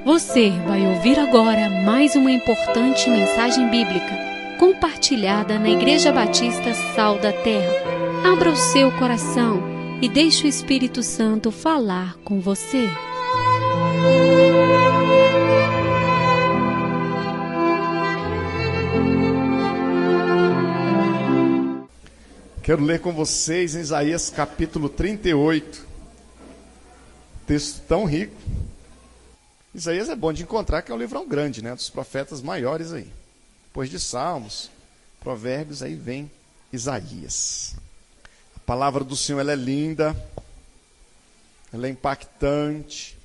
Você vai ouvir agora mais uma importante mensagem bíblica, compartilhada na Igreja Batista Sal da Terra. Abra o seu coração e deixe o Espírito Santo falar com você. Quero ler com vocês em Isaías capítulo 38. Texto tão rico. Isaías é bom de encontrar, que é um livrão grande, né? Dos profetas maiores aí. Depois de Salmos, Provérbios, aí vem Isaías. A palavra do Senhor, ela é linda, ela é impactante,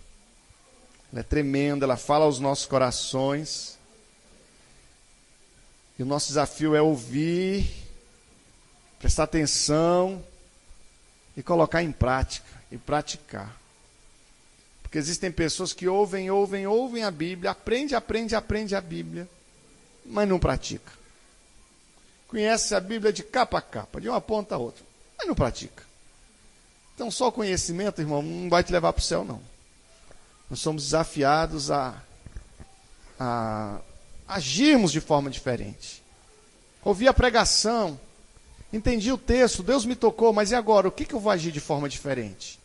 ela é tremenda, ela fala aos nossos corações. E o nosso desafio é ouvir, prestar atenção e colocar em prática e praticar. Porque existem pessoas que ouvem a Bíblia, aprende a Bíblia, mas não pratica. Conhece a Bíblia de capa a capa, de uma ponta a outra, mas não pratica. Então só o conhecimento, irmão, não vai te levar para o céu, não. Nós somos desafiados a agirmos de forma diferente. Ouvi a pregação, entendi o texto, Deus me tocou, mas e agora? O que eu vou agir de forma diferente?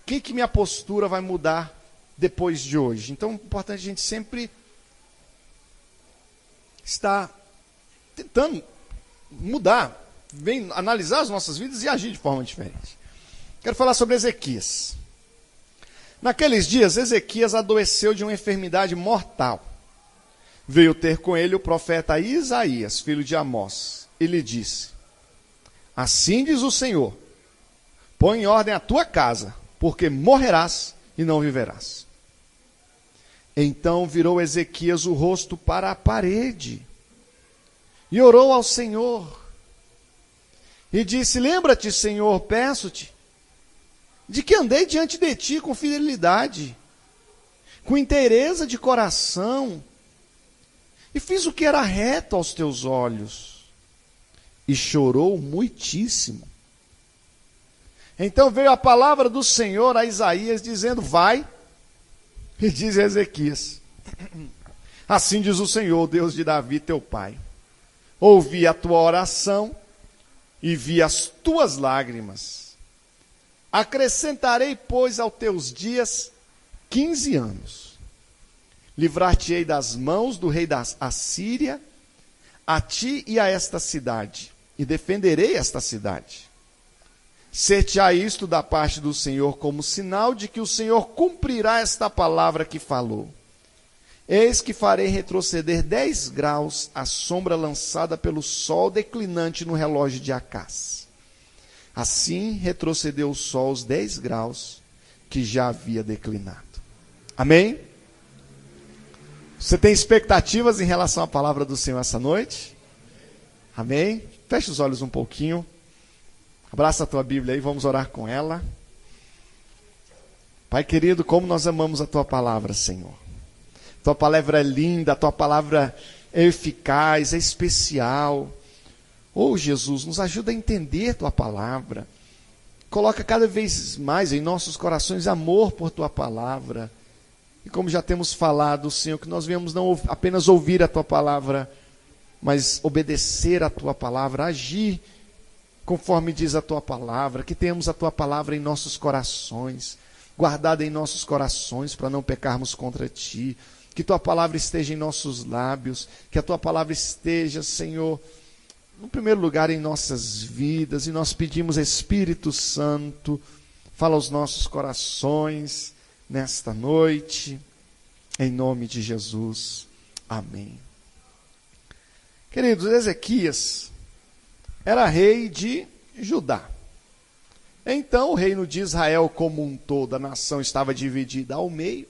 O que minha postura vai mudar depois de hoje? Então é importante a gente sempre estar tentando mudar, analisar as nossas vidas e agir de forma diferente. Quero falar sobre Ezequias. Naqueles dias, Ezequias adoeceu de uma enfermidade mortal. Veio ter com ele o profeta Isaías, filho de Amós, e lhe disse: assim diz o Senhor, põe em ordem a tua casa, porque morrerás e não viverás. Então virou Ezequias o rosto para a parede e orou ao Senhor. E disse: lembra-te, Senhor, peço-te, de que andei diante de ti com fidelidade, com inteireza de coração, e fiz o que era reto aos teus olhos. E chorou muitíssimo. Então veio a palavra do Senhor a Isaías, dizendo: vai, e diz a Ezequias: assim diz o Senhor, Deus de Davi, teu pai, ouvi a tua oração e vi as tuas lágrimas. Acrescentarei, pois, aos teus dias 15 anos. Livrar-te-ei das mãos do rei da Assíria, a ti e a esta cidade, e defenderei esta cidade. Ser-te-á isto da parte do Senhor como sinal de que o Senhor cumprirá esta palavra que falou. Eis que farei retroceder 10 graus a sombra lançada pelo sol declinante no relógio de Acás. Assim retrocedeu o sol os 10 graus que já havia declinado. Amém? Você tem expectativas em relação à palavra do Senhor essa noite? Amém? Feche os olhos um pouquinho. Abraça a tua Bíblia aí, vamos orar com ela. Pai querido, como nós amamos a tua palavra, Senhor. Tua palavra é linda, a tua palavra é eficaz, é especial. Oh, Jesus, nos ajuda a entender tua palavra. Coloca cada vez mais em nossos corações amor por tua palavra. E como já temos falado, Senhor, que nós venhamos não apenas ouvir a tua palavra, mas obedecer a tua palavra, agir conforme diz a tua palavra, que tenhamos a tua palavra em nossos corações, guardada em nossos corações para não pecarmos contra ti, que tua palavra esteja em nossos lábios, que a tua palavra esteja, Senhor, no primeiro lugar em nossas vidas, e nós pedimos, Espírito Santo, fala aos nossos corações nesta noite, em nome de Jesus, amém. Queridos, Ezequias era rei de Judá. Então o reino de Israel como um todo, a nação estava dividida ao meio,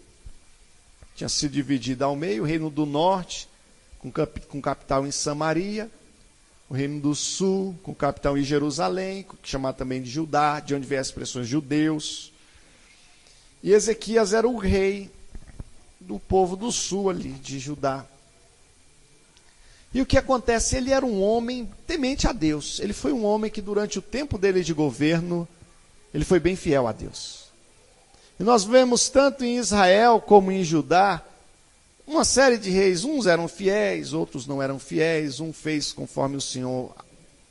tinha sido dividida ao meio, o reino do norte, com capital em Samaria, o reino do sul, com capital em Jerusalém, chamado também de Judá, de onde vem as expressões judeus. E Ezequias era o rei do povo do sul ali, de Judá. E o que acontece? Ele era um homem temente a Deus. Ele foi um homem que durante o tempo dele de governo, ele foi bem fiel a Deus. E nós vemos tanto em Israel como em Judá, uma série de reis, uns eram fiéis, outros não eram fiéis, um fez conforme o Senhor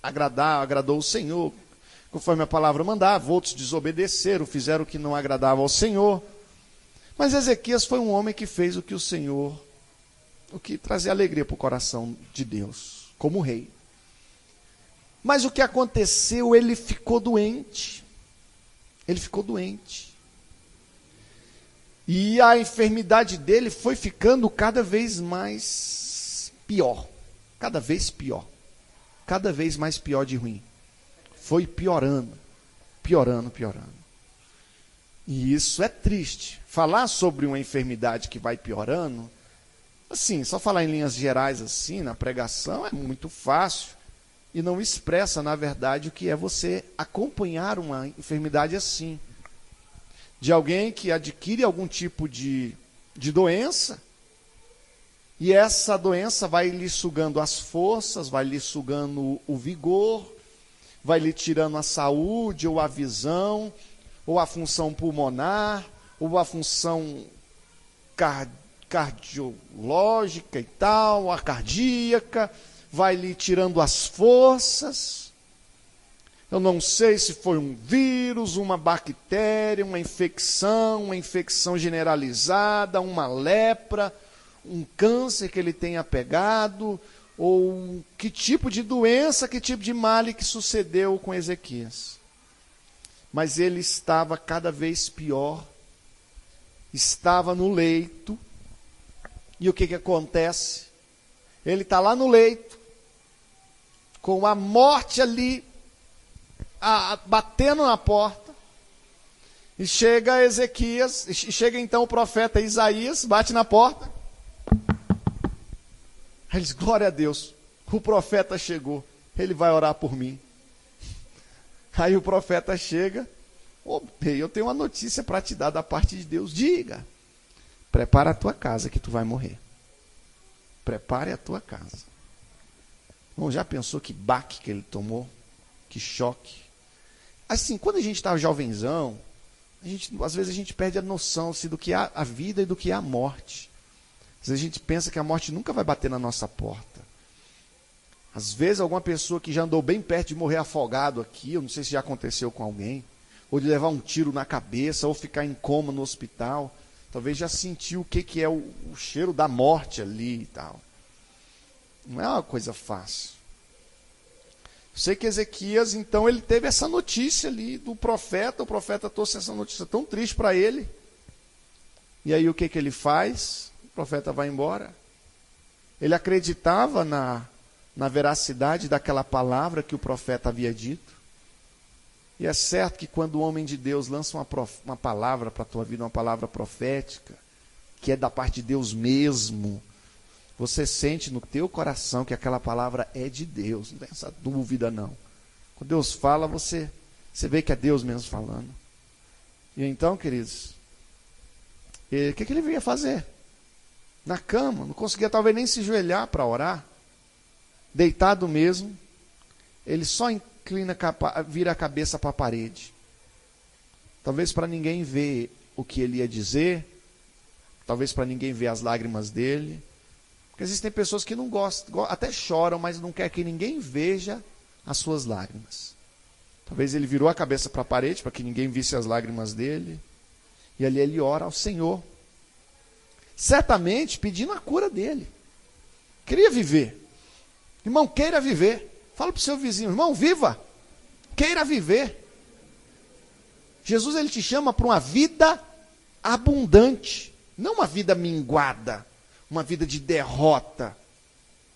agradou o Senhor, conforme a palavra mandava, outros desobedeceram, fizeram o que não agradava ao Senhor. Mas Ezequias foi um homem que fez o que o Senhor, o que trazia alegria para o coração de Deus, como rei. Mas o que aconteceu, ele ficou doente. Ele ficou doente. E a enfermidade dele foi ficando cada vez mais pior. Cada vez pior. Cada vez mais pior de ruim. Foi piorando. Piorando. E isso é triste. Falar sobre uma enfermidade que vai piorando, assim, só falar em linhas gerais assim, na pregação, é muito fácil. E não expressa, na verdade, o que é você acompanhar uma enfermidade assim. De alguém que adquire algum tipo de doença, e essa doença vai lhe sugando as forças, vai lhe sugando o vigor, vai lhe tirando a saúde, ou a visão, ou a função pulmonar, ou a função cardiológica e tal, a cardíaca, vai lhe tirando as forças. Eu não sei se foi um vírus, uma bactéria, uma infecção generalizada, uma lepra, um câncer que ele tenha pegado, ou que tipo de doença, que tipo de mal que sucedeu com Ezequias. Mas ele estava cada vez pior, estava no leito, e o que acontece? Ele está lá no leito, com a morte ali, batendo na porta, e chega Ezequias, chega então o profeta Isaías, bate na porta, aí ele diz, glória a Deus, o profeta chegou, ele vai orar por mim. Aí o profeta chega, eu tenho uma notícia para te dar da parte de Deus, diga, prepara a tua casa que tu vai morrer, prepare a tua casa. Bom, já pensou que baque que ele tomou? Que choque. Assim, quando a gente está jovenzão, às vezes a gente perde a noção assim, do que é a vida e do que é a morte. Às vezes a gente pensa que a morte nunca vai bater na nossa porta. Às vezes alguma pessoa que já andou bem perto de morrer afogado aqui, eu não sei se já aconteceu com alguém, ou de levar um tiro na cabeça, ou ficar em coma no hospital, talvez já sentiu o que é o cheiro da morte ali e tal. Não é uma coisa fácil. Sei que Ezequias, então, ele teve essa notícia ali do profeta, o profeta trouxe essa notícia tão triste para ele. E aí o que ele faz? O profeta vai embora. Ele acreditava na veracidade daquela palavra que o profeta havia dito. E é certo que quando o homem de Deus lança uma palavra para a tua vida, uma palavra profética, que é da parte de Deus mesmo, você sente no teu coração que aquela palavra é de Deus, não tem essa dúvida não. Quando Deus fala, você vê que é Deus mesmo falando. E então, queridos, o que ele vinha fazer? Na cama, não conseguia talvez nem se ajoelhar para orar, deitado mesmo, ele só vira a cabeça para a parede. Talvez para ninguém ver o que ele ia dizer, talvez para ninguém ver as lágrimas dele. Porque existem pessoas que não gostam, até choram, mas não quer que ninguém veja as suas lágrimas. Talvez ele virou a cabeça para a parede, para que ninguém visse as lágrimas dele. E ali ele ora ao Senhor. Certamente pedindo a cura dele. Queria viver. Irmão, queira viver. Fala para o seu vizinho, irmão, viva. Queira viver. Jesus, ele te chama para uma vida abundante. Não uma vida minguada. Uma vida de derrota,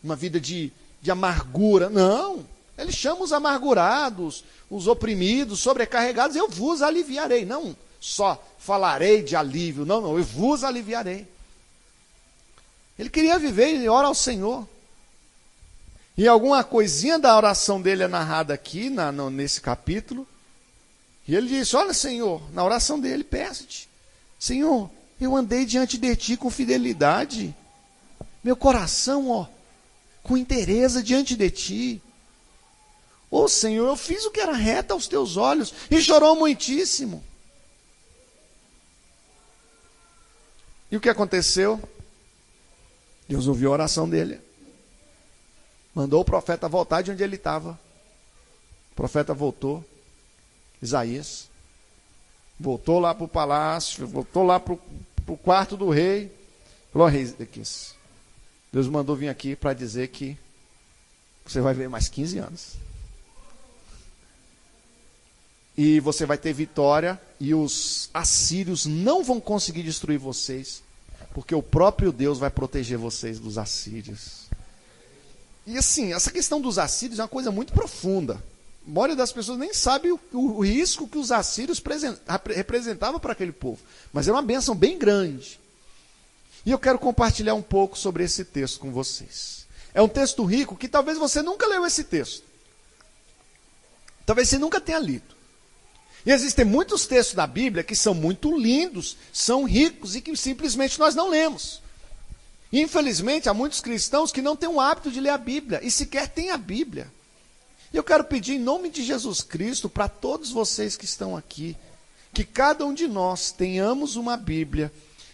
uma vida de amargura. Não, ele chama os amargurados, os oprimidos, sobrecarregados, eu vos aliviarei. Não só falarei de alívio, não, eu vos aliviarei. Ele queria viver, ele ora ao Senhor. E alguma coisinha da oração dele é narrada aqui, nesse capítulo. E ele disse, olha Senhor, na oração dele, peço-te, Senhor, eu andei diante de ti com fidelidade. Meu coração, com inteireza diante de ti. Senhor, eu fiz o que era reto aos teus olhos. E chorou muitíssimo. E o que aconteceu? Deus ouviu a oração dele. Mandou o profeta voltar de onde ele estava. O profeta voltou. Isaías. Voltou lá para o palácio, voltou lá para o quarto do rei. Falou: rei Ezequias, Deus mandou vir aqui para dizer que você vai ver mais 15 anos. E você vai ter vitória, e os assírios não vão conseguir destruir vocês, porque o próprio Deus vai proteger vocês dos assírios. E assim, essa questão dos assírios é uma coisa muito profunda. A maioria das pessoas nem sabe o risco que os assírios representavam para aquele povo. Mas é uma bênção bem grande. E eu quero compartilhar um pouco sobre esse texto com vocês. É um texto rico que talvez você nunca leu esse texto. Talvez você nunca tenha lido. E existem muitos textos da Bíblia que são muito lindos, são ricos e que simplesmente nós não lemos. Infelizmente, há muitos cristãos que não têm o hábito de ler a Bíblia e sequer têm a Bíblia. E eu quero pedir em nome de Jesus Cristo para todos vocês que estão aqui, que cada um de nós tenhamos uma Bíblia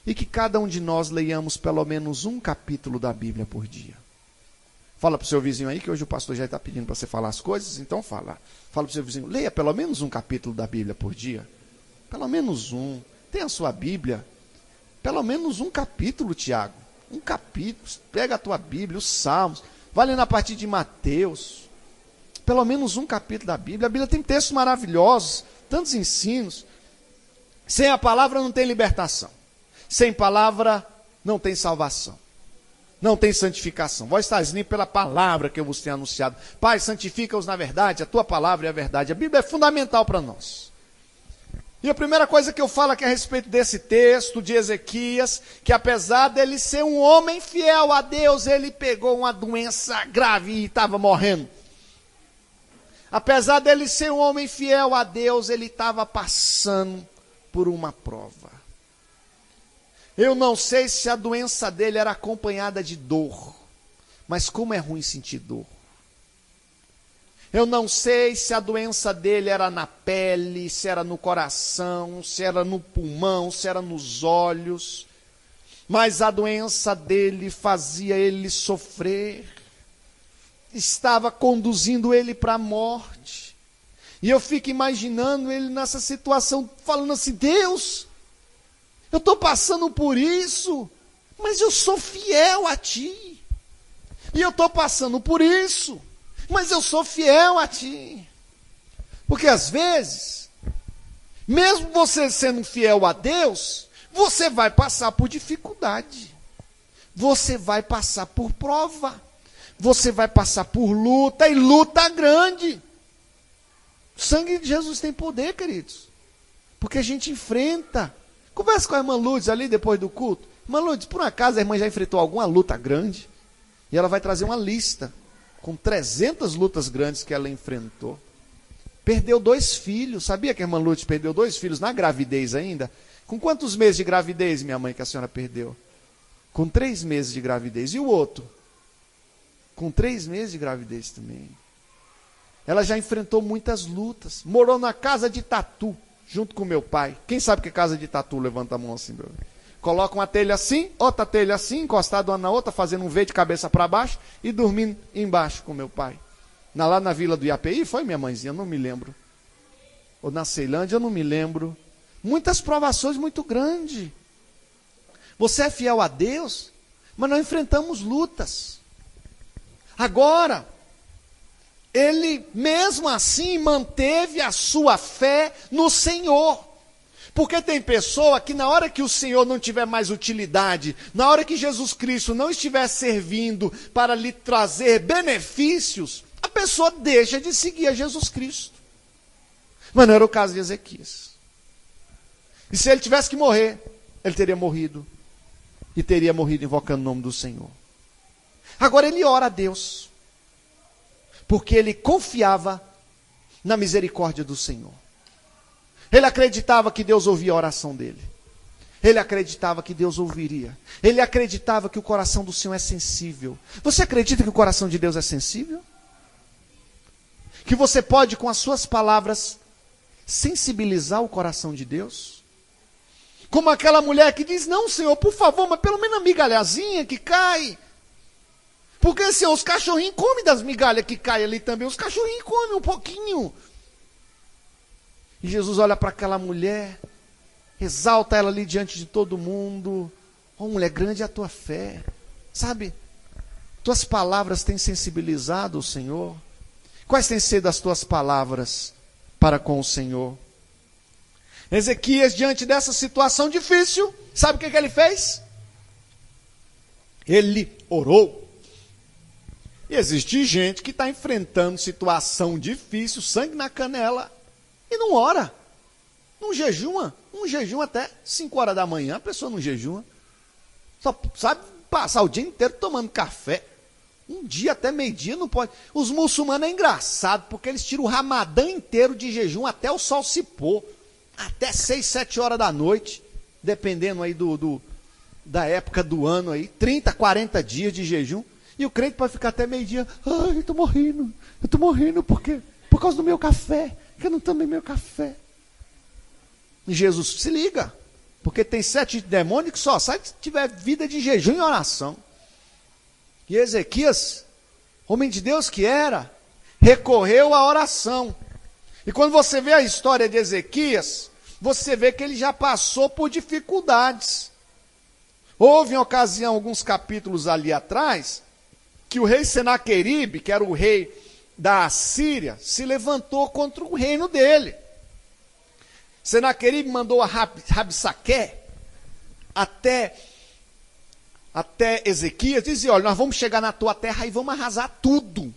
e que cada um de nós leiamos pelo menos um capítulo da Bíblia por dia. Fala para o seu vizinho aí, que hoje o pastor já está pedindo para você falar as coisas, então fala. Fala para o seu vizinho, leia pelo menos um capítulo da Bíblia por dia. Pelo menos um. Tem a sua Bíblia. Pelo menos um capítulo, Tiago. Um capítulo. Pega a tua Bíblia, os Salmos. Vai lendo a partir de Mateus. Pelo menos um capítulo da Bíblia. A Bíblia tem textos maravilhosos, tantos ensinos. Sem a palavra não tem libertação. Sem palavra não tem salvação. Não tem santificação. Vós estáis limpos pela palavra que eu vos tenho anunciado. Pai, santifica-os na verdade, a tua palavra é a verdade. A Bíblia é fundamental para nós. E a primeira coisa que eu falo aqui a respeito desse texto de Ezequias, que apesar dele ser um homem fiel a Deus, ele pegou uma doença grave e estava morrendo. Apesar dele ser um homem fiel a Deus, ele estava passando por uma prova. Eu não sei se a doença dele era acompanhada de dor, mas como é ruim sentir dor. Eu não sei se a doença dele era na pele, se era no coração, se era no pulmão, se era nos olhos, mas a doença dele fazia ele sofrer, estava conduzindo ele para a morte. E eu fico imaginando ele nessa situação, falando assim: Deus, eu estou passando por isso, mas eu sou fiel a ti. E eu estou passando por isso, mas eu sou fiel a ti. Porque às vezes, mesmo você sendo fiel a Deus, você vai passar por dificuldade. Você vai passar por prova. Você vai passar por luta, e luta grande. O sangue de Jesus tem poder, queridos. Porque a gente enfrenta. Conversa com a irmã Lourdes ali depois do culto. Irmã Lourdes, por um acaso a irmã já enfrentou alguma luta grande? E ela vai trazer uma lista com 300 lutas grandes que ela enfrentou. Perdeu 2 filhos. Sabia que a irmã Lourdes perdeu 2 filhos na gravidez ainda? Com quantos meses de gravidez, minha mãe, que a senhora perdeu? Com 3 meses de gravidez. E o outro? Com 3 meses de gravidez também. Ela já enfrentou muitas lutas. Morou na casa de tatu, junto com meu pai. Quem sabe que é casa de tatu? Levanta a mão assim, meu. Coloca uma telha assim, outra telha assim, encostada uma na outra, fazendo um V de cabeça para baixo e dormindo embaixo com meu pai. Lá na Vila do Iapeí, foi minha mãezinha, não me lembro. Ou na Ceilândia, eu não me lembro. Muitas provações muito grandes. Você é fiel a Deus, mas nós enfrentamos lutas. Agora, ele mesmo assim manteve a sua fé no Senhor. Porque tem pessoa que na hora que o Senhor não tiver mais utilidade, na hora que Jesus Cristo não estiver servindo para lhe trazer benefícios, a pessoa deixa de seguir a Jesus Cristo. Mas não era o caso de Ezequias. E se ele tivesse que morrer, ele teria morrido. E teria morrido invocando o nome do Senhor. Agora ele ora a Deus. Porque ele confiava na misericórdia do Senhor. Ele acreditava que Deus ouvia a oração dele. Ele acreditava que Deus ouviria. Ele acreditava que o coração do Senhor é sensível. Você acredita que o coração de Deus é sensível? Que você pode, com as suas palavras, sensibilizar o coração de Deus? Como aquela mulher que diz, não, Senhor, por favor, mas pelo menos a migalhazinha que cai. Porque, Senhor, os cachorrinhos comem das migalhas que caem ali também. Os cachorrinhos comem um pouquinho. E Jesus olha para aquela mulher, exalta ela ali diante de todo mundo. Oh, mulher, grande é a tua fé. Sabe, tuas palavras têm sensibilizado o Senhor? Quais têm sido as tuas palavras para com o Senhor? Ezequias, diante dessa situação difícil, sabe o que ele fez? Ele orou. E existe gente que está enfrentando situação difícil, sangue na canela, e não ora, não jejuma, até 5 horas da manhã, a pessoa não jejuma, só sabe passar o dia inteiro tomando café, um dia até meio-dia não pode. Os muçulmanos é engraçado, porque eles tiram o Ramadã inteiro de jejum até o sol se pôr, até 6, 7 horas da noite, dependendo aí da época do ano aí, 30, 40 dias de jejum. E o crente pode ficar até meio-dia, ai, eu estou morrendo porque, por causa do meu café, que eu não tomei meu café. E Jesus, se liga, porque tem 7 demônios que só sai se tiver vida de jejum e oração. E Ezequias, homem de Deus que era, recorreu à oração. E quando você vê a história de Ezequias, você vê que ele já passou por dificuldades. Houve em ocasião, alguns capítulos ali atrás, que o rei Senaqueribe, que era o rei da Assíria, se levantou contra o reino dele. Senaqueribe mandou a Rabsaque até Ezequias, dizia, olha, nós vamos chegar na tua terra e vamos arrasar tudo.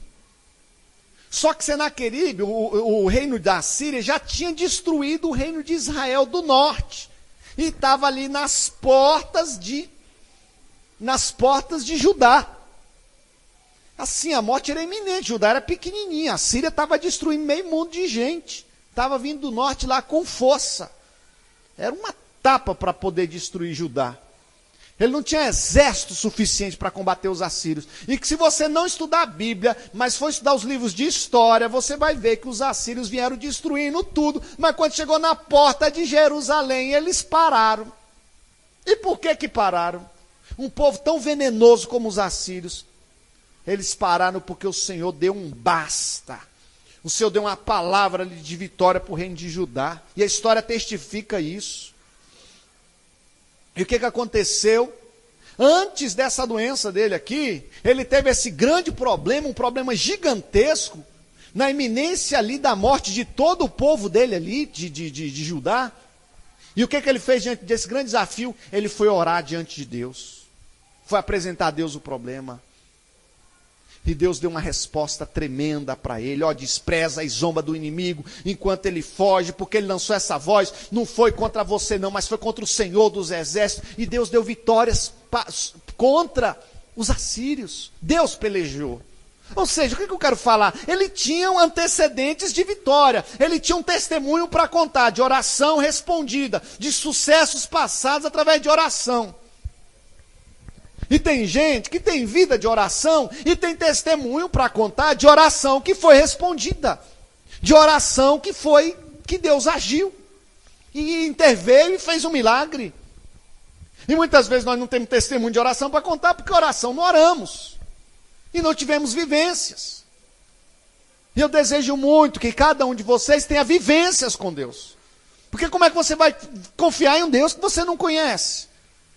Só que Senaqueribe, o reino da Assíria, já tinha destruído o reino de Israel do norte. E estava ali nas portas de Judá. Assim, a morte era iminente, Judá era pequenininha, a Síria estava destruindo meio mundo de gente, estava vindo do norte lá com força, era uma tapa para poder destruir Judá. Ele não tinha exército suficiente para combater os assírios, e que se você não estudar a Bíblia, mas for estudar os livros de história, você vai ver que os assírios vieram destruindo tudo, mas quando chegou na porta de Jerusalém, eles pararam. E por que pararam? Um povo tão venenoso como os assírios, eles pararam porque o Senhor deu um basta. O Senhor deu uma palavra de vitória para o reino de Judá. E a história testifica isso. E o que aconteceu? Antes dessa doença dele aqui, ele teve esse grande problema, um problema gigantesco, na iminência ali da morte de todo o povo dele ali, de Judá. E o que ele fez diante desse grande desafio? Ele foi orar diante de Deus. Foi apresentar a Deus o problema. E Deus deu uma resposta tremenda para ele, ó, despreza e zomba do inimigo, enquanto ele foge, porque ele lançou essa voz, não foi contra você não, mas foi contra o Senhor dos exércitos, e Deus deu vitórias contra os assírios, Deus pelejou. Ou seja, o que eu quero falar? Ele tinha antecedentes de vitória, ele tinha um testemunho para contar, de oração respondida, de sucessos passados através de oração. E tem gente que tem vida de oração e tem testemunho para contar de oração que foi respondida. De oração que Deus agiu. E interveio e fez um milagre. E muitas vezes nós não temos testemunho de oração para contar, porque oração não oramos. E não tivemos vivências. E eu desejo muito que cada um de vocês tenha vivências com Deus. Porque como é que você vai confiar em um Deus que você não conhece?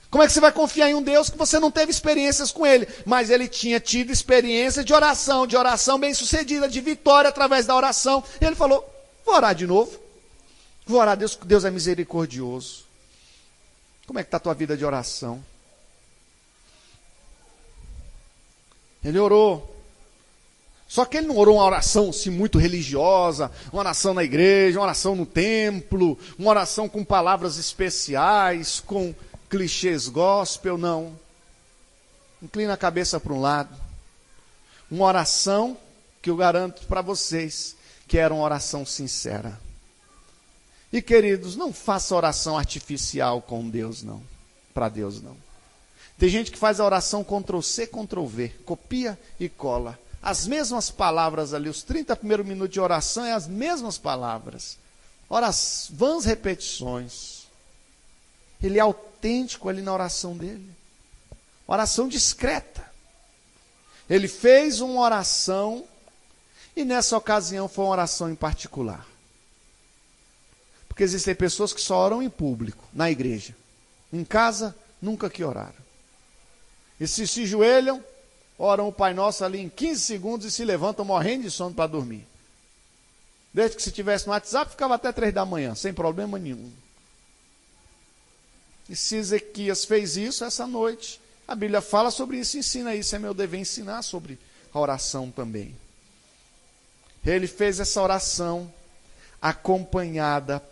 Como é que você vai confiar em um Deus que você não teve experiências com Ele? Mas ele tinha tido experiência de oração bem sucedida, de vitória através da oração. E ele falou, vou orar de novo. Vou orar, Deus é misericordioso. Como é que está a tua vida de oração? Ele orou. Só que ele não orou uma oração assim, muito religiosa, uma oração na igreja, uma oração no templo, uma oração com palavras especiais, com clichês gospel, não. Inclina a cabeça para um lado. Uma oração que eu garanto para vocês que era uma oração sincera. E queridos, não faça oração artificial com Deus, não. Para Deus, não. Tem gente que faz a oração Ctrl+C, Ctrl+V, copia e cola. As mesmas palavras ali, os 30 primeiros minutos de oração é as mesmas palavras. Vãs repetições. Ele é autêntico ali na oração dele. Oração discreta. Ele fez uma oração e nessa ocasião foi uma oração em particular. Porque existem pessoas que só oram em público, na igreja. Em casa, nunca que oraram. E se joelham, oram o Pai Nosso ali em 15 segundos e se levantam morrendo de sono para dormir. Desde que se tivesse no WhatsApp, ficava até 3 da manhã, sem problema nenhum. E se Ezequias fez isso essa noite, a Bíblia fala sobre isso, ensina isso, é meu dever ensinar sobre a oração também. Ele fez essa oração acompanhada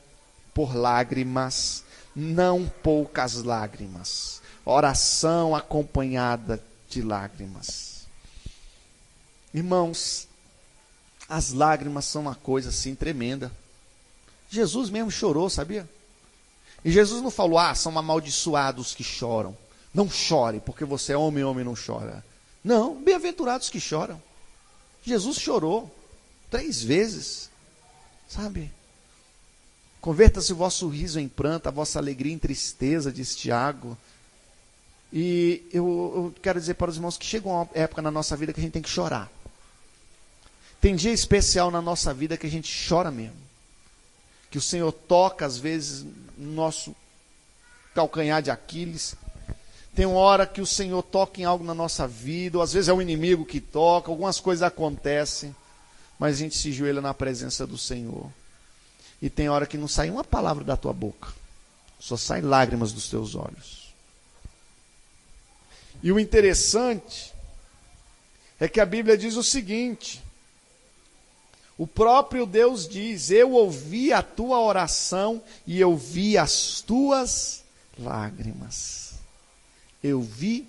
por lágrimas, não poucas lágrimas. Oração acompanhada de lágrimas. Irmãos, as lágrimas são uma coisa assim tremenda. Jesus mesmo chorou, sabia? E Jesus não falou, são amaldiçoados que choram. Não chore, porque você é homem, homem não chora. Não, bem-aventurados que choram. Jesus chorou 3 vezes, sabe? Converta-se o vosso riso em pranto, a vossa alegria em tristeza, diz Tiago. E eu quero dizer para os irmãos que chega uma época na nossa vida que a gente tem que chorar. Tem dia especial na nossa vida que a gente chora mesmo. Que o Senhor toca, às vezes, no nosso calcanhar de Aquiles. Tem uma hora que o Senhor toca em algo na nossa vida, ou às vezes é o inimigo que toca, algumas coisas acontecem, mas a gente se ajoelha na presença do Senhor. E tem hora que não sai uma palavra da tua boca, só saem lágrimas dos teus olhos. E o interessante é que a Bíblia diz o seguinte: o próprio Deus diz, eu ouvi a tua oração e eu vi as tuas lágrimas. Eu vi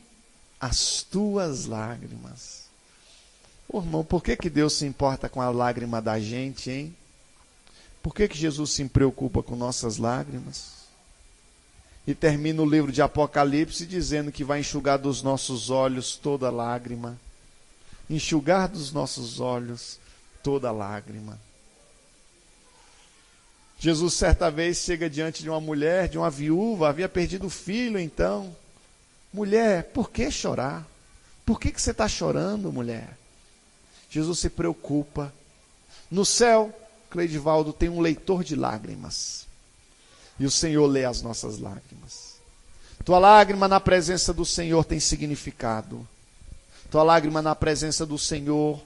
as tuas lágrimas. Ô, irmão, por que Deus se importa com a lágrima da gente, hein? Por que Jesus se preocupa com nossas lágrimas? E termina o livro de Apocalipse dizendo que vai enxugar dos nossos olhos toda lágrima. Enxugar dos nossos olhos toda lágrima. Jesus certa vez chega diante de uma mulher, de uma viúva, havia perdido o filho então. Mulher, por que chorar? Por que você está chorando, mulher? Jesus se preocupa. No céu, Cleidivaldo, tem um leitor de lágrimas. E o Senhor lê as nossas lágrimas. Tua lágrima na presença do Senhor tem significado. Tua lágrima na presença do Senhor,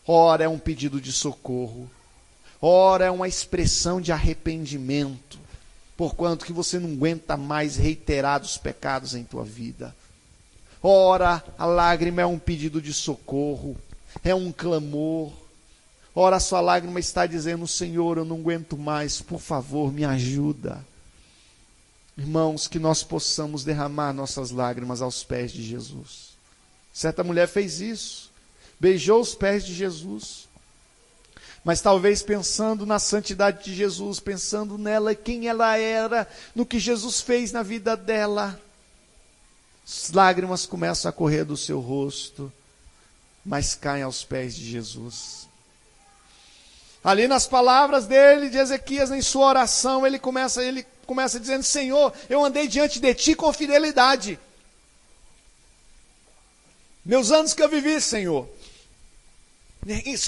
ora é um pedido de socorro. Ora é uma expressão de arrependimento. Porquanto que você não aguenta mais reiterados pecados em tua vida. Ora, a lágrima é um pedido de socorro. É um clamor. Ora, a sua lágrima está dizendo, Senhor, eu não aguento mais, por favor, me ajuda. Irmãos, que nós possamos derramar nossas lágrimas aos pés de Jesus. Certa mulher fez isso, beijou os pés de Jesus, mas talvez pensando na santidade de Jesus, pensando nela, quem ela era, no que Jesus fez na vida dela, as lágrimas começam a correr do seu rosto, mas caem aos pés de Jesus. Ali nas palavras dele, de Ezequias, em sua oração, ele começa dizendo, Senhor, eu andei diante de ti com fidelidade. Meus anos que eu vivi, Senhor,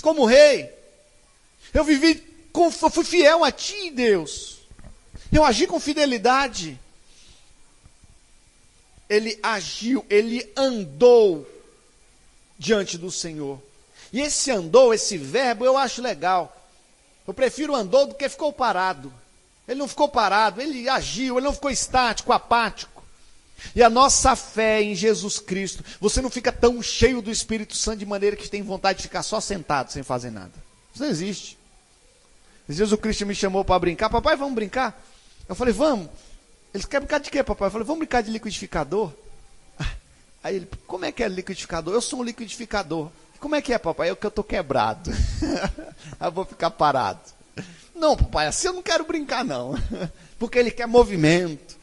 como rei, eu fui fiel a ti, Deus. Eu agi com fidelidade. Ele agiu, ele andou diante do Senhor. E esse andou, esse verbo, eu acho legal. Eu prefiro andou do que ficou parado. Ele não ficou parado, ele agiu, ele não ficou estático, apático. E a nossa fé em Jesus Cristo, você não fica tão cheio do Espírito Santo de maneira que tem vontade de ficar só sentado, sem fazer nada. Isso não existe. Às vezes o Cristo me chamou para brincar, papai, vamos brincar? Eu falei, vamos. Ele quer brincar de quê, papai? Eu falei, vamos brincar de liquidificador? Aí ele, como é que é liquidificador? Eu sou um liquidificador. Como é que é, papai? Eu estou quebrado. Eu vou ficar parado. Não, papai, assim eu não quero brincar, não. Porque ele quer movimento.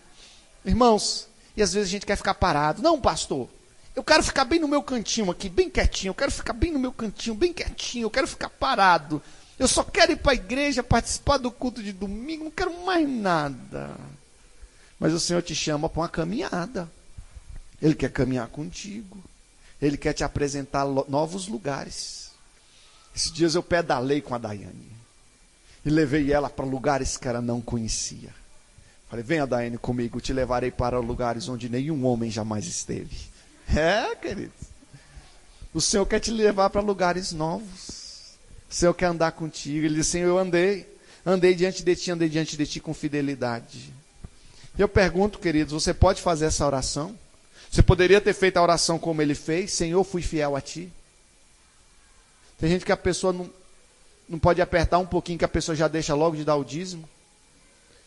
Irmãos, e às vezes a gente quer ficar parado. Não, pastor, eu quero ficar bem no meu cantinho aqui, bem quietinho. Eu quero ficar bem no meu cantinho, bem quietinho. Eu quero ficar parado. Eu só quero ir para a igreja, participar do culto de domingo. Não quero mais nada. Mas o Senhor te chama para uma caminhada. Ele quer caminhar contigo. Ele quer te apresentar novos lugares. Esses dias eu pedalei com a Daiane. E levei ela para lugares que ela não conhecia. Falei, venha, Daiane, comigo, te levarei para lugares onde nenhum homem jamais esteve. Querido. O Senhor quer te levar para lugares novos. O Senhor quer andar contigo. Ele disse, Senhor, eu andei diante de ti com fidelidade. Eu pergunto, queridos, você pode fazer essa oração? Você poderia ter feito a oração como ele fez? Senhor, fui fiel a ti. Tem gente que a pessoa não pode apertar um pouquinho, que a pessoa já deixa logo de dar o dízimo.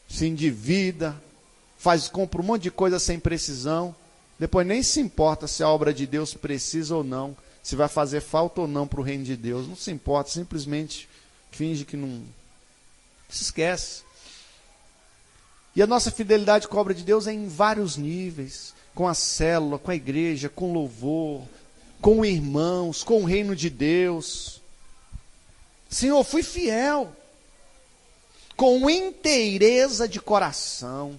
Se endivida, compra um monte de coisa sem precisão. Depois nem se importa se a obra de Deus precisa ou não, se vai fazer falta ou não para o reino de Deus. Não se importa, simplesmente finge que não se esquece. E a nossa fidelidade com a obra de Deus é em vários níveis. Com a célula, com a igreja, com louvor, com irmãos, com o reino de Deus. Senhor, fui fiel. Com inteireza de coração.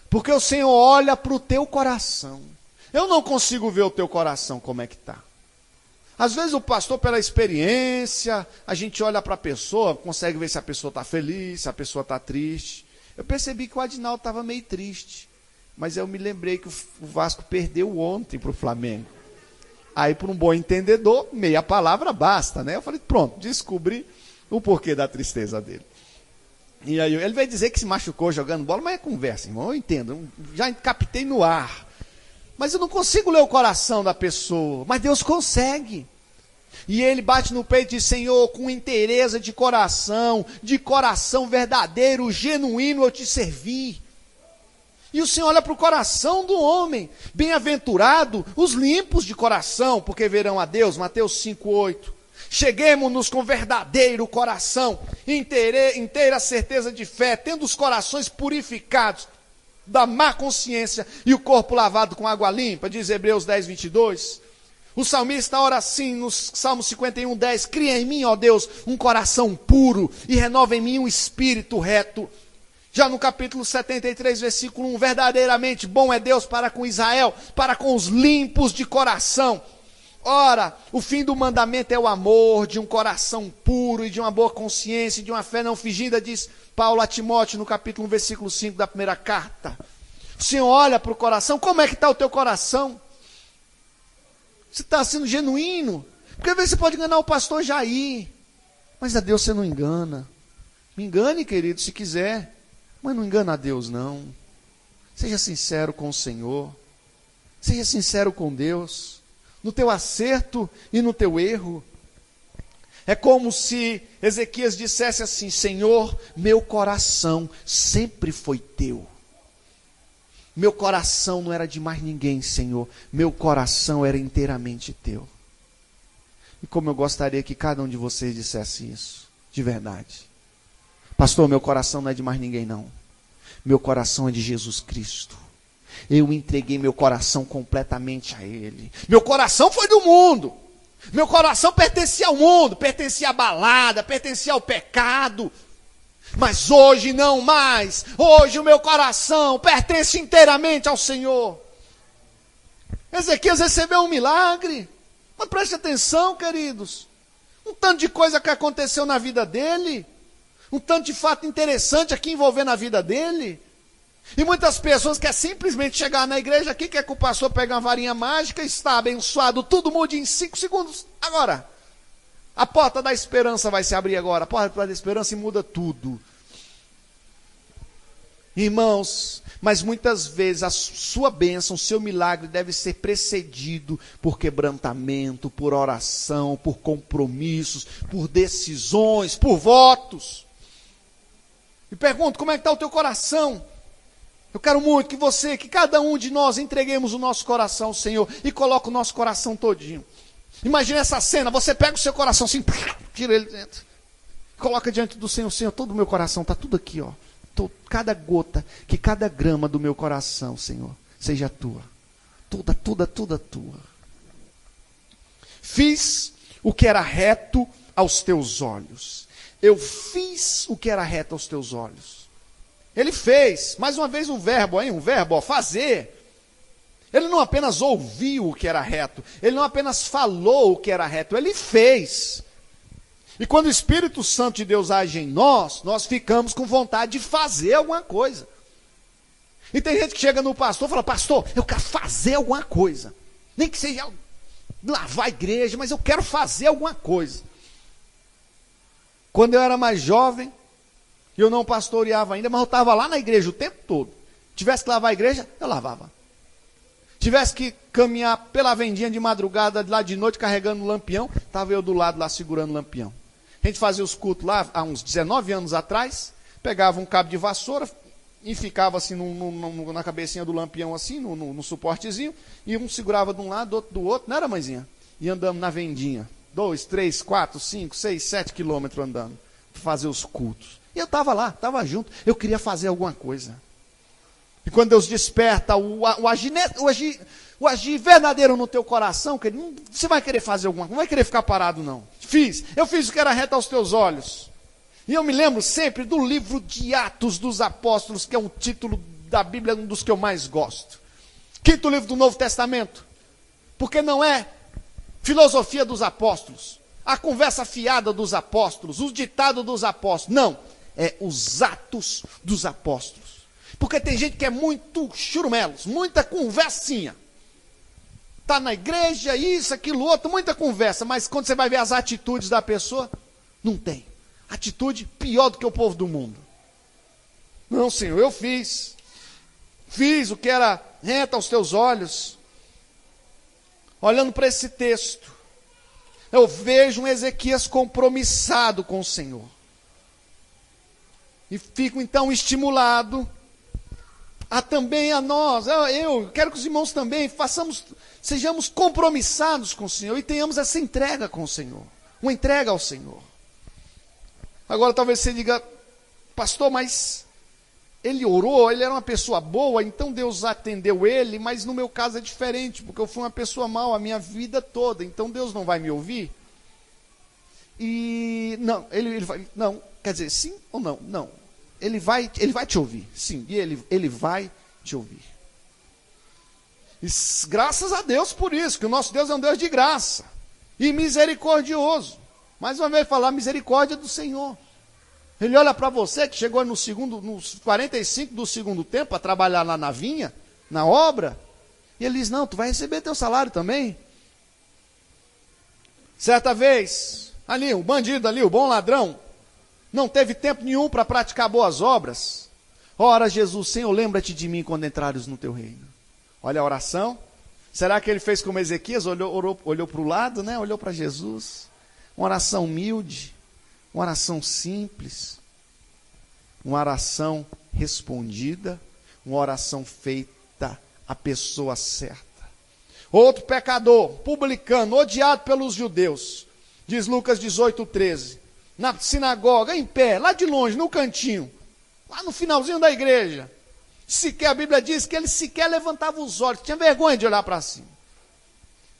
Porque o Senhor olha para o teu coração. Eu não consigo ver o teu coração como é que está. Às vezes o pastor, pela experiência, a gente olha para a pessoa, consegue ver se a pessoa está feliz, se a pessoa está triste. Eu percebi que o Adinaldo estava meio triste. Mas eu me lembrei que o Vasco perdeu ontem para o Flamengo. Aí, por um bom entendedor, meia palavra basta, né? Eu falei, pronto, descobri o porquê da tristeza dele. E aí, ele veio dizer que se machucou jogando bola, mas é conversa, irmão, eu entendo. Já captei no ar. Mas eu não consigo ler o coração da pessoa. Mas Deus consegue. E ele bate no peito e diz, Senhor, com inteireza de coração verdadeiro, genuíno, eu te servi. E o Senhor olha para o coração do homem. Bem-aventurado os limpos de coração, porque verão a Deus. Mateus 5:8. Cheguemo-nos com verdadeiro coração, inteira certeza de fé, tendo os corações purificados da má consciência e o corpo lavado com água limpa, diz Hebreus 10:22. O salmista ora assim no Salmo 51:10, cria em mim, ó Deus, um coração puro e renova em mim um espírito reto. Já no capítulo 73, versículo 1, verdadeiramente bom é Deus para com Israel, para com os limpos de coração. Ora, o fim do mandamento é o amor, de um coração puro e de uma boa consciência, e de uma fé não fingida, diz Paulo a Timóteo no capítulo 1, versículo 5 da primeira carta. O Senhor olha para o coração, como é que está o teu coração? Você está sendo genuíno? Porque às vezes você pode enganar o pastor Jair, mas a Deus você não engana. Me engane, querido, se quiser. Mas não engana a Deus, não. Seja sincero com o Senhor. Seja sincero com Deus. No teu acerto e no teu erro. É como se Ezequias dissesse assim, Senhor, meu coração sempre foi teu. Meu coração não era de mais ninguém, Senhor. Meu coração era inteiramente teu. E como eu gostaria que cada um de vocês dissesse isso, de verdade. Pastor, meu coração não é de mais ninguém, não. Meu coração é de Jesus Cristo. Eu entreguei meu coração completamente a Ele. Meu coração foi do mundo. Meu coração pertencia ao mundo, pertencia à balada, pertencia ao pecado. Mas hoje não mais. Hoje o meu coração pertence inteiramente ao Senhor. Ezequias recebeu um milagre. Mas preste atenção, queridos. Um tanto de coisa que aconteceu na vida dele. Um tanto de fato interessante aqui envolvendo a vida dele. E muitas pessoas querem simplesmente chegar na igreja aqui, quer que o pastor pegue uma varinha mágica, está abençoado, tudo mude em 5 segundos. Agora, a porta da esperança vai se abrir agora. A porta da esperança e muda tudo. Irmãos, mas muitas vezes a sua bênção, o seu milagre deve ser precedido por quebrantamento, por oração, por compromissos, por decisões, por votos. E pergunto, como é que está o teu coração? Eu quero muito que cada um de nós entreguemos o nosso coração ao Senhor e coloque o nosso coração todinho. Imagina essa cena, você pega o seu coração assim, tira ele dentro, coloca diante do Senhor, Senhor, todo o meu coração está tudo aqui, ó. Cada gota, que cada grama do meu coração, Senhor, seja tua. Toda tua. Fiz o que era reto aos teus olhos. Eu fiz o que era reto aos teus olhos. Ele fez, mais uma vez um verbo, fazer. Ele não apenas ouviu o que era reto, ele não apenas falou o que era reto, ele fez. E quando o Espírito Santo de Deus age em nós, nós ficamos com vontade de fazer alguma coisa. E tem gente que chega no pastor e fala, pastor, eu quero fazer alguma coisa. Nem que seja lavar a igreja, mas eu quero fazer alguma coisa. Quando eu era mais jovem, eu não pastoreava ainda, mas eu estava lá na igreja o tempo todo. Tivesse que lavar a igreja, eu lavava. Tivesse que caminhar pela vendinha de madrugada, lá de noite, carregando o lampião, estava eu do lado lá segurando o lampião. A gente fazia os cultos lá, há uns 19 anos atrás, pegava um cabo de vassoura e ficava assim na cabecinha do lampião, assim, no suportezinho, e um segurava de um lado, outro do outro, não era, mãezinha? E andamos na vendinha, 2, 3, 4, 5, 6, 7 quilômetros andando, para fazer os cultos. E eu estava lá, estava junto, eu queria fazer alguma coisa. E quando Deus desperta o agir verdadeiro no teu coração, você vai querer fazer alguma coisa, não vai querer ficar parado não. Eu fiz o que era reto aos teus olhos. E eu me lembro sempre do livro de Atos dos Apóstolos, que é um título da Bíblia, um dos que eu mais gosto. Quinto livro do Novo Testamento. Porque não é filosofia dos apóstolos, a conversa fiada dos apóstolos, o ditado dos apóstolos. Não, é os atos dos apóstolos. Porque tem gente que é muito churumelos, muita conversinha. Está na igreja, isso, aquilo, outro, muita conversa. Mas quando você vai ver as atitudes da pessoa, não tem. Atitude pior do que o povo do mundo. Não, Senhor, eu fiz o que era reto aos teus olhos. Olhando para esse texto, eu vejo um Ezequias compromissado com o Senhor. E fico então estimulado também a nós, eu quero que os irmãos também sejamos compromissados com o Senhor e tenhamos essa entrega com o Senhor, uma entrega ao Senhor. Agora talvez você diga, pastor, mas ele orou, ele era uma pessoa boa, então Deus atendeu ele, mas no meu caso é diferente, porque eu fui uma pessoa mal a minha vida toda, então Deus não vai me ouvir? E não, ele vai, não, quer dizer, sim ou não? Não. Ele vai te ouvir, sim, e ele vai te ouvir. E graças a Deus por isso, que o nosso Deus é um Deus de graça e misericordioso. Mais uma vez falar misericórdia do Senhor. Ele olha para você que chegou nos 45 do segundo tempo para trabalhar lá na vinha, na obra, e ele diz, não, tu vai receber teu salário também. Certa vez, ali, o bandido ali, o bom ladrão, não teve tempo nenhum para praticar boas obras. Ora, Jesus, Senhor, lembra-te de mim quando entrares no teu reino. Olha a oração. Será que ele fez como Ezequias? Olhou para o lado, né? Olhou para Jesus. Uma oração humilde, uma oração simples, uma oração respondida, uma oração feita à pessoa certa. Outro pecador, publicano, odiado pelos judeus, diz Lucas 18:13. Na sinagoga, em pé, lá de longe, no cantinho, lá no finalzinho da igreja, a Bíblia diz que ele sequer levantava os olhos, tinha vergonha de olhar para cima.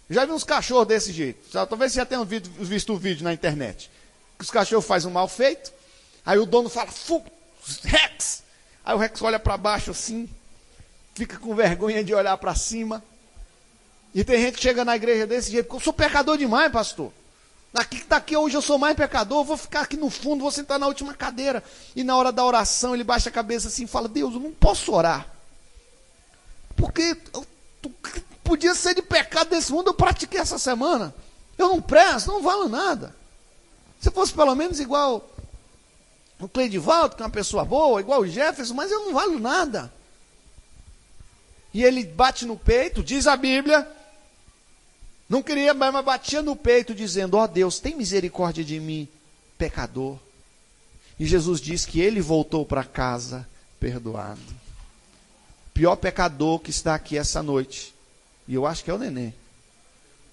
Já vi uns cachorros desse jeito, talvez você já tenha visto o vídeo na internet, que os cachorros fazem um mal feito, aí o dono fala, Rex, aí o Rex olha para baixo assim, fica com vergonha de olhar para cima, e tem gente que chega na igreja desse jeito, porque eu sou pecador demais, pastor. Daqui hoje eu sou mais pecador, eu vou ficar aqui no fundo, vou sentar na última cadeira. E na hora da oração ele baixa a cabeça assim e fala, Deus, eu não posso orar. Porque podia ser de pecado desse mundo, eu pratiquei essa semana. Eu não presto, não valo nada. Se fosse pelo menos igual o Cleidivaldo, que é uma pessoa boa, igual o Jefferson, mas eu não valo nada. E ele bate no peito, diz a Bíblia, não queria, mas batia no peito, dizendo, ó Deus, tem misericórdia de mim, pecador. E Jesus diz que ele voltou para casa perdoado. O pior pecador que está aqui essa noite, e eu acho que é o neném,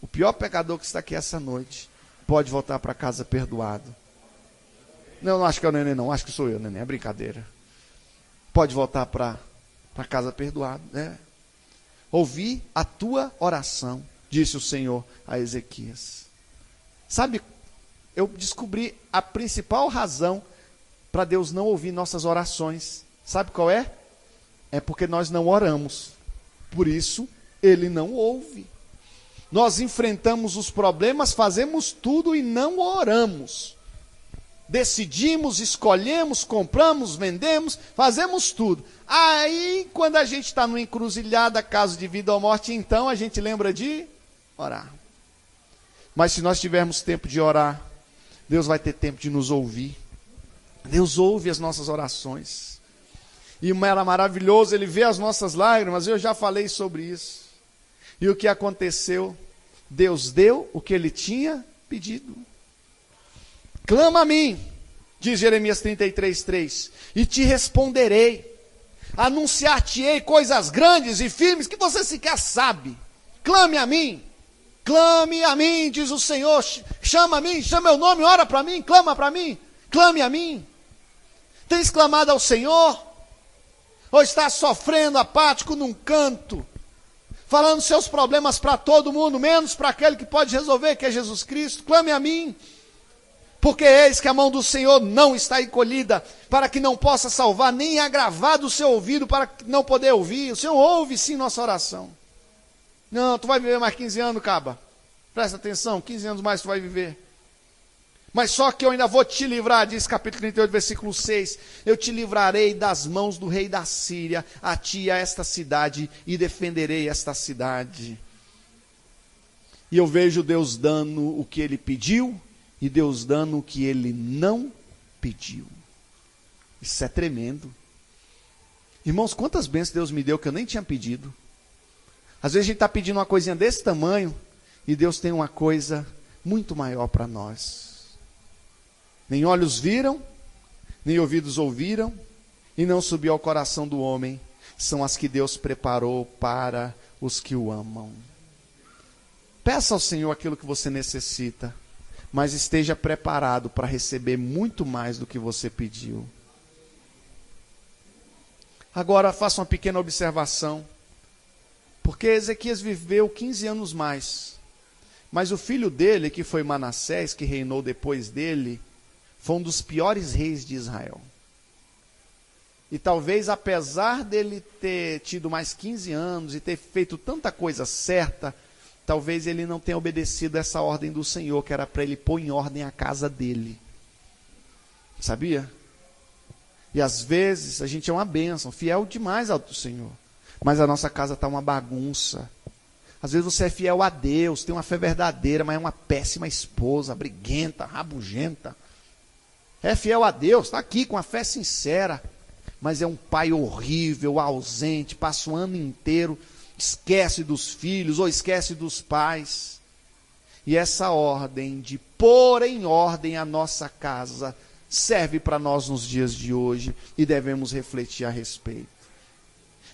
o pior pecador que está aqui essa noite, pode voltar para casa perdoado. Não acho que é o neném não, acho que sou eu, neném, é brincadeira. Pode voltar para casa perdoado, né? Ouvi a tua oração, disse o Senhor a Ezequias. Sabe, eu descobri a principal razão para Deus não ouvir nossas orações Sabe qual é? É porque nós não oramos. Por isso, Ele não ouve. Nós enfrentamos os problemas, fazemos tudo e não oramos. Decidimos, escolhemos, compramos, vendemos, fazemos tudo. Aí, quando a gente está numa encruzilhada, caso de vida ou morte, então a gente lembra de orar. Mas se nós tivermos tempo de orar, Deus vai ter tempo de nos ouvir. Deus ouve as nossas orações. E era maravilhoso, Ele vê as nossas lágrimas, eu já falei sobre isso. E o que aconteceu? Deus deu o que Ele tinha pedido. Clama a mim, diz Jeremias 33:3, e te responderei. Anunciar-te-ei coisas grandes e firmes que você sequer sabe. Clame a mim, diz o Senhor. Chama a mim, chama meu nome, ora para mim, clama para mim, clame a mim. Tens clamado ao Senhor? Ou estás sofrendo apático num canto, falando seus problemas para todo mundo, menos para aquele que pode resolver, que é Jesus Cristo? Clame a mim, porque eis que a mão do Senhor não está encolhida, para que não possa salvar, nem agravado o seu ouvido, para não poder ouvir. O Senhor ouve sim nossa oração. Não, tu vai viver mais 15 anos, caba. Presta atenção, 15 anos mais tu vai viver. Mas só que eu ainda vou te livrar, diz capítulo 38, versículo 6. Eu te livrarei das mãos do rei da Síria, a ti e a esta cidade, e defenderei esta cidade. E eu vejo Deus dando o que Ele pediu, e Deus dando o que Ele não pediu. Isso é tremendo. Irmãos, quantas bênçãos Deus me deu que eu nem tinha pedido. Às vezes a gente está pedindo uma coisinha desse tamanho, e Deus tem uma coisa muito maior para nós. Nem olhos viram, nem ouvidos ouviram, e não subiu ao coração do homem, são as que Deus preparou para os que o amam. Peça ao Senhor aquilo que você necessita, mas esteja preparado para receber muito mais do que você pediu. Agora faça uma pequena observação, porque Ezequias viveu 15 anos mais, mas o filho dele, que foi Manassés, que reinou depois dele, foi um dos piores reis de Israel. E talvez, apesar dele ter tido mais 15 anos e ter feito tanta coisa certa, talvez ele não tenha obedecido essa ordem do Senhor, que era para ele pôr em ordem a casa dele. Sabia? E às vezes a gente é uma bênção, fiel demais ao Senhor, mas a nossa casa está uma bagunça. Às vezes você é fiel a Deus, tem uma fé verdadeira, mas é uma péssima esposa, briguenta, rabugenta. É fiel a Deus, está aqui com a fé sincera, mas é um pai horrível, ausente, passa o ano inteiro, esquece dos filhos ou esquece dos pais. E essa ordem de pôr em ordem a nossa casa serve para nós nos dias de hoje e devemos refletir a respeito.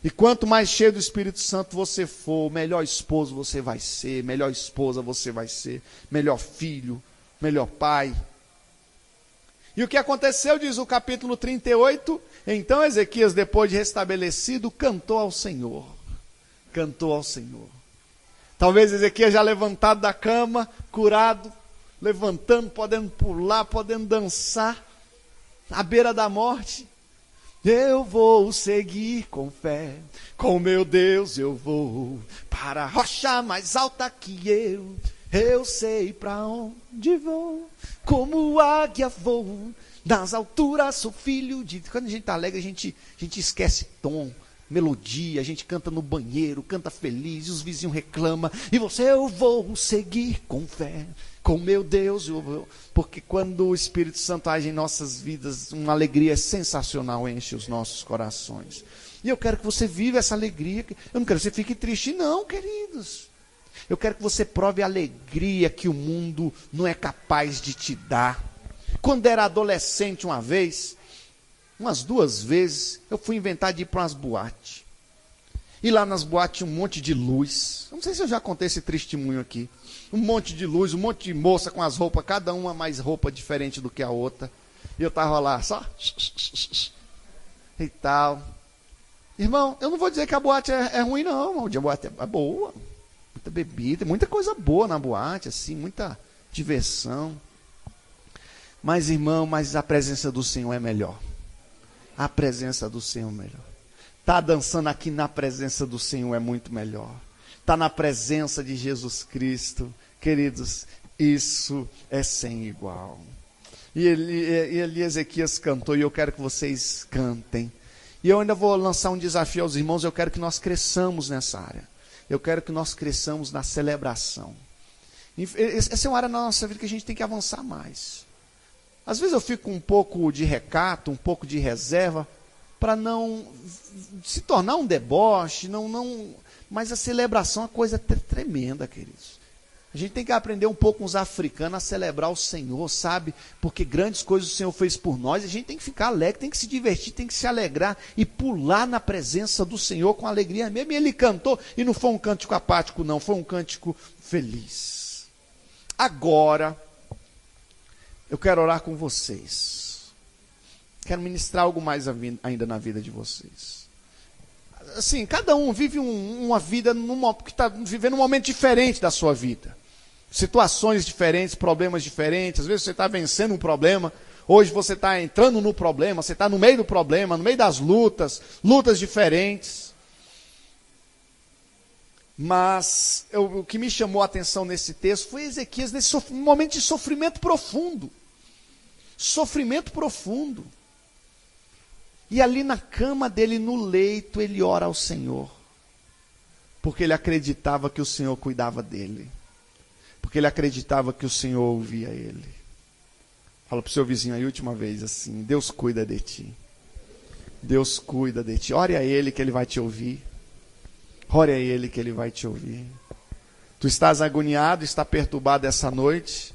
E quanto mais cheio do Espírito Santo você for, melhor esposo você vai ser, melhor esposa você vai ser, melhor filho, melhor pai. E o que aconteceu, diz o capítulo 38, então Ezequias, depois de restabelecido, cantou ao Senhor. Cantou ao Senhor. Talvez Ezequias já levantado da cama, curado, levantando, podendo pular, podendo dançar, à beira da morte. Eu vou seguir com fé, com meu Deus eu vou, para a rocha mais alta que eu sei para onde vou, como águia vou, nas alturas sou filho de... Quando a gente está alegre, a gente esquece tom, melodia, a gente canta no banheiro, canta feliz, e os vizinhos reclamam, e você, eu vou seguir com fé, com meu Deus, eu vou. Porque quando o Espírito Santo age em nossas vidas, uma alegria sensacional enche os nossos corações. E eu quero que você viva essa alegria, eu não quero que você fique triste não, queridos. Eu quero que você prove a alegria que o mundo não é capaz de te dar. Quando era adolescente uma vez, umas 2 vezes, eu fui inventar de ir para umas boates. E lá nas boates tinha um monte de luz. Eu não sei se eu já contei esse testemunho aqui. Um monte de luz, um monte de moça com as roupas, cada uma mais roupa diferente do que a outra. E eu estava lá só e tal. Irmão, eu não vou dizer que a boate é ruim não, irmão. A boate é boa. Muita bebida, muita coisa boa na boate, assim, muita diversão. Mas, irmão, mas a presença do Senhor é melhor. a presença do Senhor melhor. Tá dançando aqui na presença do Senhor é muito melhor. Tá na presença de Jesus Cristo, queridos, isso é sem igual. E Ezequias cantou, e eu quero que vocês cantem. E eu ainda vou lançar um desafio aos irmãos, eu quero que nós cresçamos nessa área. Eu quero que nós cresçamos na celebração. Essa é uma área na nossa vida que a gente tem que avançar mais. Às vezes eu fico com um pouco de recato, um pouco de reserva, para não se tornar um deboche, mas a celebração é uma coisa tremenda, queridos. A gente tem que aprender um pouco com os africanos a celebrar o Senhor, sabe? Porque grandes coisas o Senhor fez por nós, e a gente tem que ficar alegre, tem que se divertir, tem que se alegrar e pular na presença do Senhor com alegria mesmo. E ele cantou, e não foi um cântico apático não, foi um cântico feliz. Agora, eu quero orar com vocês. Quero ministrar algo mais ainda na vida de vocês. Assim, cada um vive uma vida que está vivendo um momento diferente da sua vida. Situações diferentes, problemas diferentes. Às vezes você está vencendo um problema. Hoje você está entrando no problema. Você está no meio do problema, no meio das lutas diferentes. Mas o que me chamou a atenção nesse texto foi Ezequias nesse momento de sofrimento profundo. Sofrimento profundo. E ali na cama dele, no leito, ele ora ao Senhor. Porque ele acreditava que o Senhor cuidava dele. Porque ele acreditava que o Senhor ouvia ele. Fala para o seu vizinho aí, última vez, assim: Deus cuida de ti. Deus cuida de ti. Ore a Ele que Ele vai te ouvir. Ore a Ele que Ele vai te ouvir. Tu estás agoniado, está perturbado essa noite.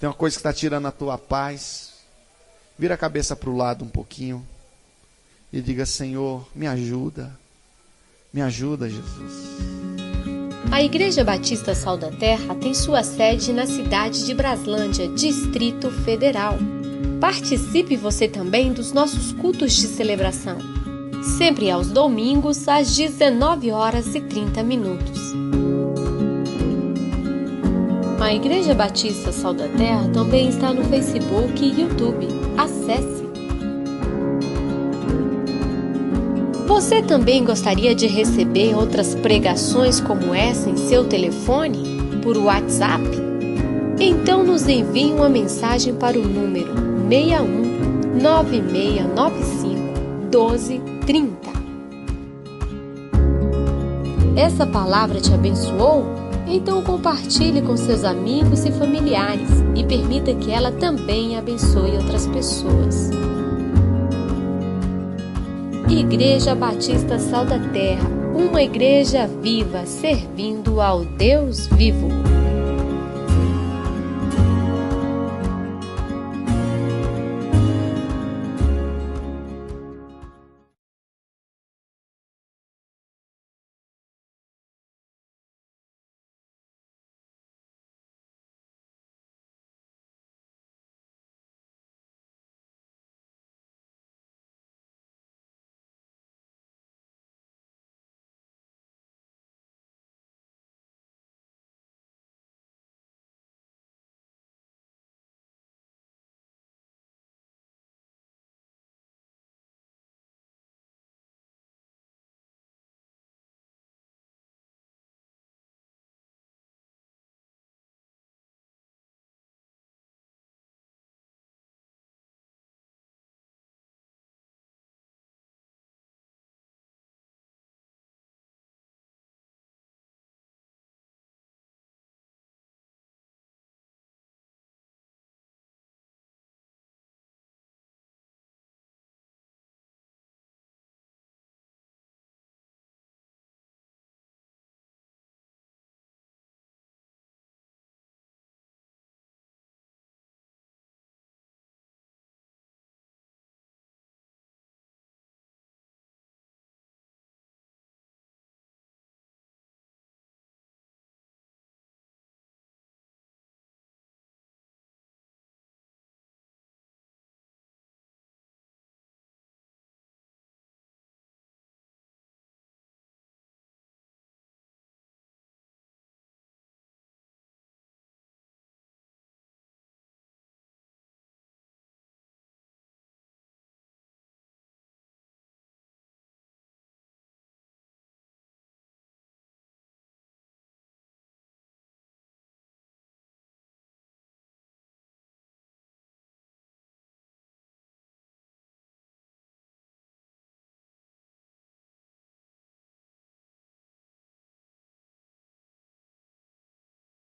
Tem uma coisa que está tirando a tua paz. Vira a cabeça para o lado um pouquinho. E diga: Senhor, me ajuda. Me ajuda, Jesus. A Igreja Batista Sal da Terra tem sua sede na cidade de Braslândia, Distrito Federal. Participe você também dos nossos cultos de celebração. Sempre aos domingos, às 19h30. A Igreja Batista Sal da Terra também está no Facebook e YouTube. Acesse! Você também gostaria de receber outras pregações como essa em seu telefone, por WhatsApp? Então nos envie uma mensagem para o número 61 9695 1230. Essa palavra te abençoou? Então compartilhe com seus amigos e familiares e permita que ela também abençoe outras pessoas. Igreja Batista Sal da Terra, uma igreja viva servindo ao Deus vivo.